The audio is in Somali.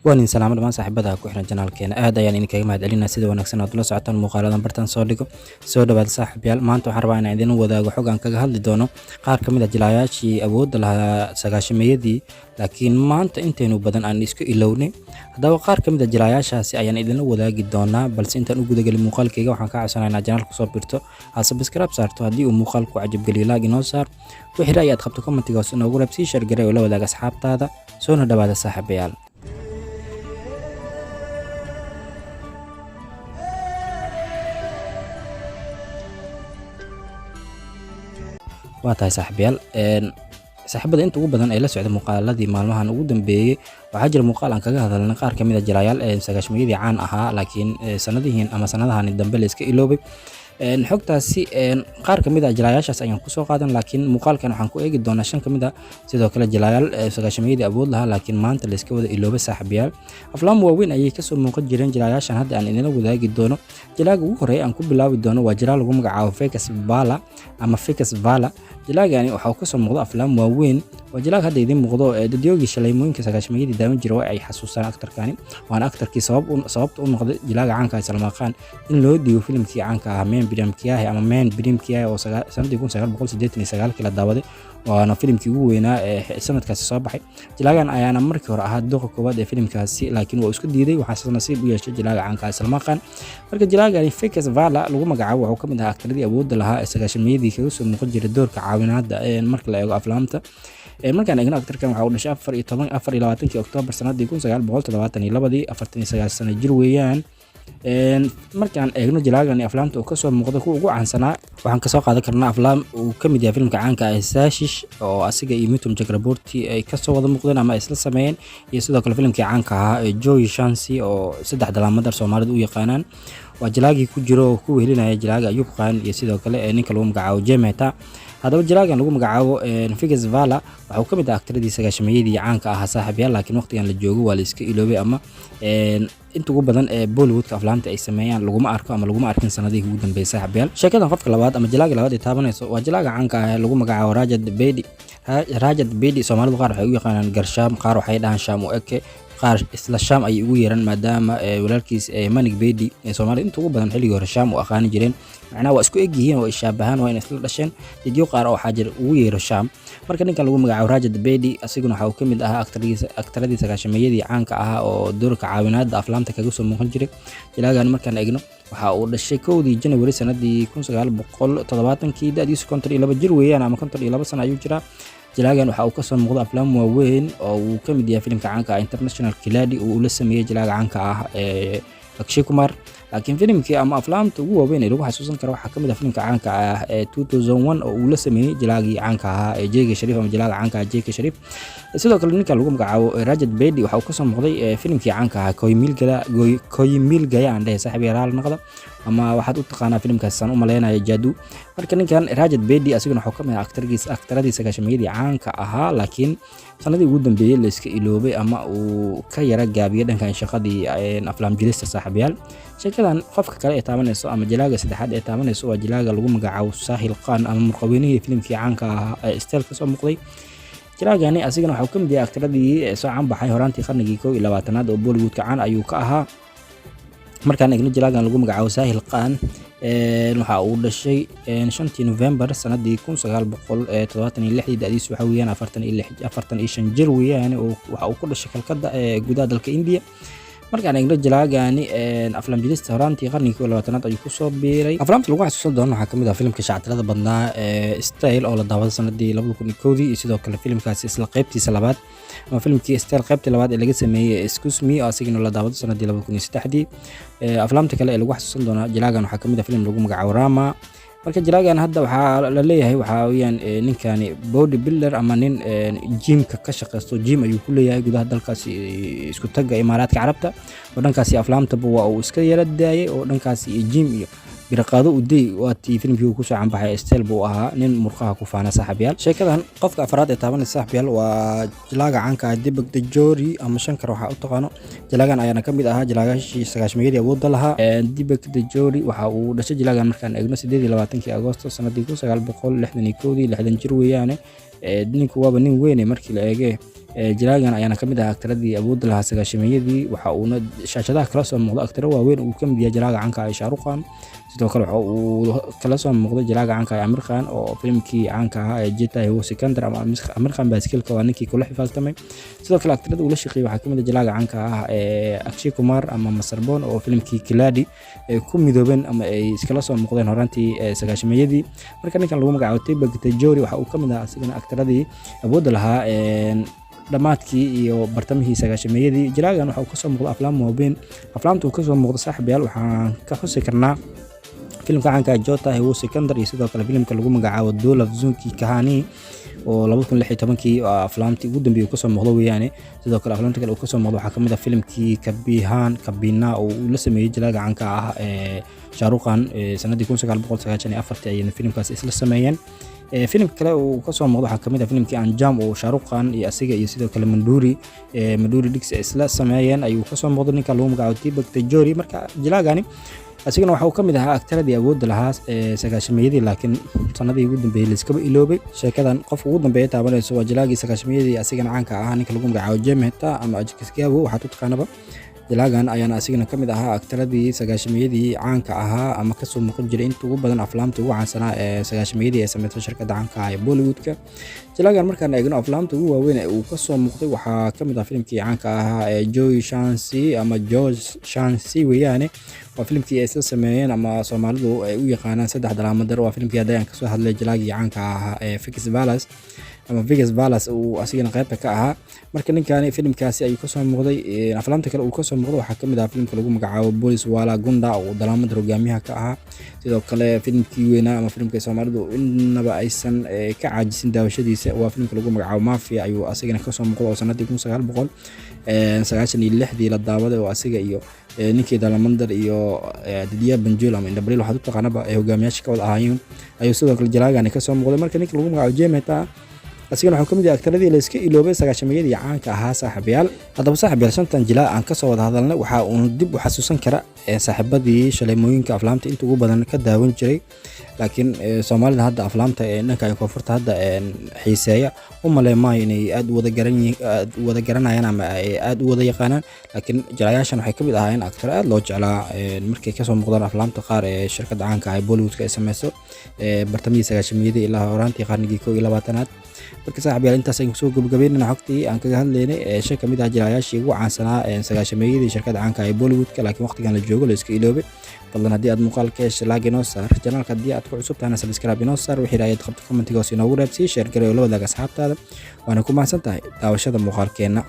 waan salaamo dhamaan saaxiibada ku xiran janaalkeena aad ayaan idinkaga mahadcelinaa sida wanaagsan aad ula socotaan muuqaaladan bartan soo dhigo soo dhawaad saaxiibayaal maanta waxaan rabaa inaan idin wadaago xog aan kaga hadli doono qaar ka mid ah jilayaashii awoodda lahaa sagaashameeyadii laakiin maanta intaynu badan aan isku ilownay haddaba qaar ka mid ah jilayaashaasi ayaan idinla wadaagi doonaa balse intaan u gudagelin muuqaalkayga waxaan ka codsanaynaa janaalka soo birto aad subscribe saarto haddii uu muuqaalku cajabgeliyo laag inoo saar wixii ra'yi aad qabto commentiga hoose noogu reeb sii shargaray oo la wadaag asxaabtaada soona dhawaada saaxiibayaal. waa tahay saaxiibada inta ugu badan ee la socda muuqaaladii maalmahan ugu dambeeyay waxaa jira muuqaal aan kaga hadalnay qaar ka mid ah jilayaal sagaashameeyadii caan ahaa laakiin sanadahan dambe la iska iloobay xogtaasi qaar ka mid ah jilayaashaas ayaan kusoo qaadan laakiin muuqaalkan waxaan ku eegi doonaa 5 ka mid ah sidoo kale jilayaal sagaashameeyadii awood lahaa laakiin maanta la iska wada iloobay saaxiibayaal aflaam waaweyn ayay kasoo muuqan jireen jilayaashan hadda aan idinla wadaagi doono jilaaga ugu horeeya aan ku bilaabi doono waa jilaal lagu magacaabo Fekas Vala jilaagani waxa uu kasoo muuqdo aflaam waaweyn waa jilaag hadda idin muuqdo dadyoogii shaleemooyinka sagaashameeyadii daawan jira oo ay xasuustaan aktarkani waana aktarkii sababta u noqday jilaaga caanka ah Salman Khan in loo dhiibo filimkii caanka ah Men Biram Kiyahe oo sanadii 1989 la daawaday waana filimkii ugu weynaa ee sanadkaasi soo baxay jilaagan ayaana markii hore ahaa dooqa koowaad ee filimkaasi laakiin waa isku diiday waxaa nasiib u yeeshay jilaaga caanka ah Salman Khan marka jilaagani Fekas Vala lagu magacaabo wuxuu ka mid ahaa aktaradii awoodda lahaa ee sagaashameeyadii kaga soo muuqan jiray doorka caawinaadda marka la eego aflaamta markaan eegno aktarkan waxa uu dhashay 24 Oktoobar sanadii 1972 49 sano jir weeyaan markaan eegno jilaagani aflaamta uu kasoo muuqdo kuwa ugu caansanaa waxaan kasoo qaadan karnaa aflaam uu ka mid yahay filimka caanka ah Sashish oo asiga iyo Mithun Chakraborty ay kasoo wada muuqdeen ama isla sameeyeen iyo sidoo kale filimkii caanka ahaa Joy Shansi oo saddex dalaamadar Soomaalidu u yaqaanaan waa jilaagii ku jiro oo ku wehelinaya jilaaga Ayub Khan iyo sidoo kale ninka lagu magacaabo Jemeta haddaba jilaagan lagu magacaabo Fekas Vala waxa uu ka mid ah aktaradii sagaashameeyadii caanka ahaa saaxiibayaal laakiin waqtigan la joogo waa la iska iloobay ama inta ugu badan ee Bollywoodka aflaamta ay sameeyaan laguma arkin sanadihii ugu dambeeyay saaxiibayaal sheekadan qofka labaad ama jilaaga labaad ee taabanayso waa jilaaga caanka ah lagu magacaabo Rajat Bedi Soomaalidu qaar waxay u yaqaanaan Garshaam qaar waxay dhahaan Shaam u eke qaar isla Shaam ay ugu yeeran maadaama walaalkiis Manik Bedi ee Soomaalidu inta ugu badan xilligii hore Shaam u aqaan jireen macnaha waa isku eg yihiin oo ishaabahan waa in isla dhasheen dadyo qaar oo xaajir ugu yeero Shaam marka ninkan lagu magacaabo Rajat Bedi asiguna waxa uu ka mid ahaa aktaradii sagaashameeyadii caanka ahaa oo doorka caawinaadda aflaamta kaga soo muuqan jiray jilaagan markaan eegno waxa uu dhashay 1 January sanadii 1970 da'diisu 52 jir weeyaan ama 52 sano ayuu jiraa jilaagan waxa uu kasoo muuqdo aflaam waaweyn oo uu ka mid yahay filimka caanka ah International Kiladi oo uu la sameeyay jilaaga caanka ah Akshay Kumar laakiin filimkii ama aflaamta ugu waaweyn ee lagu xasuusan karo waxaa ka mid ah filimka caanka ah 2001 oo uu la sameeyay jilaagii caanka ahaa Jayga Sharif ama jilaaga caanka ah Jayga Sharif sidoo kale ninka lagu magacaabo Rajat Bedi waxa uu kasoo muuqday filimkii caanka ah Koi Mil Gaya aan dhahay saaxiibayaal noqda ama waxaad u taqaanaa filimkaas san u maleynaya Jadu marka ninkan Rajat Bedi asiguna wuxuu ka mid ah aktaradii sagaashameeyadii caanka ahaa laakiin sanadii ugu dambeeyay la iska iloobay ama uu ka yara gaabiyay dhankan shaqadii aflaam jilista saaxiibayaal sheekadan qofka kale ee taabanayso ama jilaaga saddexaad ee taabanayso waa jilaaga lagu magacaabo Sahil Khan ama murqaweynihii filimkii caanka ahaa ee Steel ka soo muuqday jilaagani asigana waxa uu ka mid yahay aktaradii soo caan baxay horaantii qarnigii 12aad oo Bollywoodka caan ayuu ka ahaa markaan eegno jilaagan lagu magacaabo Sahil Khan waxa uu dhashay 5 November sanadii 1976 da'diisu waxa weeyaan 45 jir weeyaan oo waxa uu ku dhashay Kolkata ee gudaha dalka India markaan eegno jilaagani aflaam jilista horaantii qarnigii 12aad ayuu ku soo biiray aflaamta lagu xasuusan doono waxaa ka mid ah filimka shactirada badnaa Style oo la daawaday sanadii 2001 iyo sidoo kale filimkaasi isla qaybtiisa labaad ama filimkii Style qaybtii labaad ee laga sameeyay Excuse Me oo asigana la daawaday sanadii 2003 aflaamta kale ee lagu xasuusan doono jilaagan waxaa ka mid ah filim lagu magacaabo Rama marka jilaagan hadda waxaa la leeyahay waxa weeyaan ninkani body builder ama nin gymka ka shaqeysto gym ayuu ku leeyahay gudaha dalkaasi isku tagga Imaaraadka Carabta oo dhankaasi aflaamta waa uu iska yara daayay oo dhankaasi gym iyo biraqaado u day waatii filimkii uu ku soo canbaxay Steel buu ahaa nin murqaha ku faana saaxiibayaal sheekadan qofka afraad ee taabanaysa saaxiibayaal waa jilaaga caanka ah Deepak Dajori ama Shankar waxa u taqaano jilaagan ayaana ka mid ahaa jilaagaashii sagaashameeyadii awoodda lahaa Deepak Dajori waxa uu dhashay jilaagan markaan eegno 28 Agoosto sanadii 1961 60 jir weeyaan ninku waaba nin weyn markii la eegay jilaagan ayaana kamid ah aktaradii awoodda lahaa sagaashameeyadii waxa uuna shaashadaha kala soo muuqda aktaro waaweyn uu kamid yahay jilaaga caanka ah Shah Rukh Khan sidoo kale waxa uu kala soo muuqday jilaaga caanka ah Aamir Khan oo filimkii caanka ahaa ee Jeeta He Sikandar ama Aamir Khan baaskiilka waa ninkii kula xifaaltamay sidoo kale aktarada uu la shaqeeyay waxaa kamid ah jilaaga caanka ah Akshay Kumar ama Masarbon oo filimkii Kiladi ku midoobeen ama ay iskala soo muuqdeen horantii sagaashameeyadii marka ninkan lagu magacaabo Taiba Gitejori waxa uu kamid ah asigana aktaradii awoodda lahaa dhamaadkii iyo bartamihii sagaashameeyadii jilaagan waxa uu ka soo muuqday aflaam waaweyn aflaamtu uu ka soo muuqday saaxiibayaal waxaan ka xusi karnaa filimka caanka Jeeta He Sikandar iyo sidoo kale filimka lagu magacaabo Dhool Afzunki Kahani oo 2016kii aflaamtii ugu dambeeyay ka soo muuqdo weeyaan sidoo kale aflaamta kale uu ka soo muuqdo waxa kamid ah filimkii Kabina oo uu la sameeyay jilaaga caanka ah Shah Rukh Khan sanadii 1994 ayay filimkaas isla sameeyeen filimka kale uu ka soo muuqdo waxa kamid ah filimkii Anjam oo Shah Rukh Khan iyo asiga iyo sidoo kale Manduri Dix isla sameeyeen ayuu ka soo muuqdo ninka lagu magacaabo Taiba Gitejori marka jilaagani asigana waxa uu kamid ahaa aktaradii awoodda lahaa sagaashameeyadii laakiin sanadii ugu dambeeyay la iska iloobay sheekadan qofka ugu dambeeyay taabanayso waa jilaagii sagaashameeyadii asigana caanka ah ninka lagu magacaabo Jemeta ama Ajkiskiyabo waxa uu taqaanaba jilaagan ayaana asigana kamid ahaa aktaradii sagaashameeyadii caanka ahaa ama ka soo muuqan jiray inta ugu badan aflaamta ugu caansanaa ee sagaashameeyadii ee sameeyay shirkadda caanka ah ee Bollywoodka jilaagan markaan eegno aflaamta ugu waaweyn ee uu ka soo muuqday waxa kamid ah filimkii caanka ahaa ee Joy Shansi ama George Shansi weeyaan waa filimkii ay isla sameeyeen ama Soomaalidu ay u yaqaanaan saddex dalaamadar waa filimkii hadaan ka soo hadlay jilaagii caanka ahaa ee Vegas Palace uu asigana qaybta ka ahaa marka ninkan filimkaasi ayuu ka soo muuqday aflaamta kale uu ka soo muuqdo waxa kamid ah filimka lagu magacaabo Police Wala Gunda oo dalaamad hogaamiyaha ka ahaa sidoo kale filimkii weynaa ama filimka Soomaalidu inaba aysan ka caajisin daawashadiisa waa filimka lagu magacaabo Mafia ayuu asigana ka soo muuqdo oo sanadii 1996 la daawaday oo asiga iyo ninkii dalamandar iyo Didiya Banjul ama Indabril waxa uu taqaanaba hogaamiyaasha ka wada ahaayeen ayuu sidoo kale jilaagan ka soo muuqday marka ninka lagu magacaabo Jemeta asigana waxa kamid ah aktaradii la iska iloobay sagaashameeyadii caanka ahaa saaxiibayaal haddaba saaxiibayaal shantan jilaa aan ka soo wada hadalnay waxa uu dib u xasuusan kara saaxiibadii shaleemooyinka aflaamta inta ugu badan ka daawan jiray laakiin Soomaalida hadda aflaamta dhanka ay koonfurta hadda xiiseeya umaleemaa inay aad wada garanayaan ama aad u wada yaqaanaan laakiin jilayaashan waxay kamid ahaayeen aktar aad loo jeclaa markay ka soo muuqdaan aflaamta qaar ee shirkadda caanka ah ee Bollywoodka ay sameeyso bartamihii sagaashameeyadii ilaa horaantii qarnigii 21aad marka saaxiibayaal intaas ayaan soo gabagabeynaa xogtii aan kaga hadlaynay shan kamid ah jilayaashii ugu caansanaa sagaashameeyadii shirkadda caanka ah ee Bollywoodka laakiin waqtigan la joogo la iska iloobay fadlan haddii aad muuqaalka heshay like inoo saar channelka haddii aad ku cusub tahayna subscribe inoo saar wixii raayad qabta commentiga hoos inoogu reebsii share gareeyo la wadaaga asxaabtaada waana ku mahadsan tahay daawashada muuqaalkeena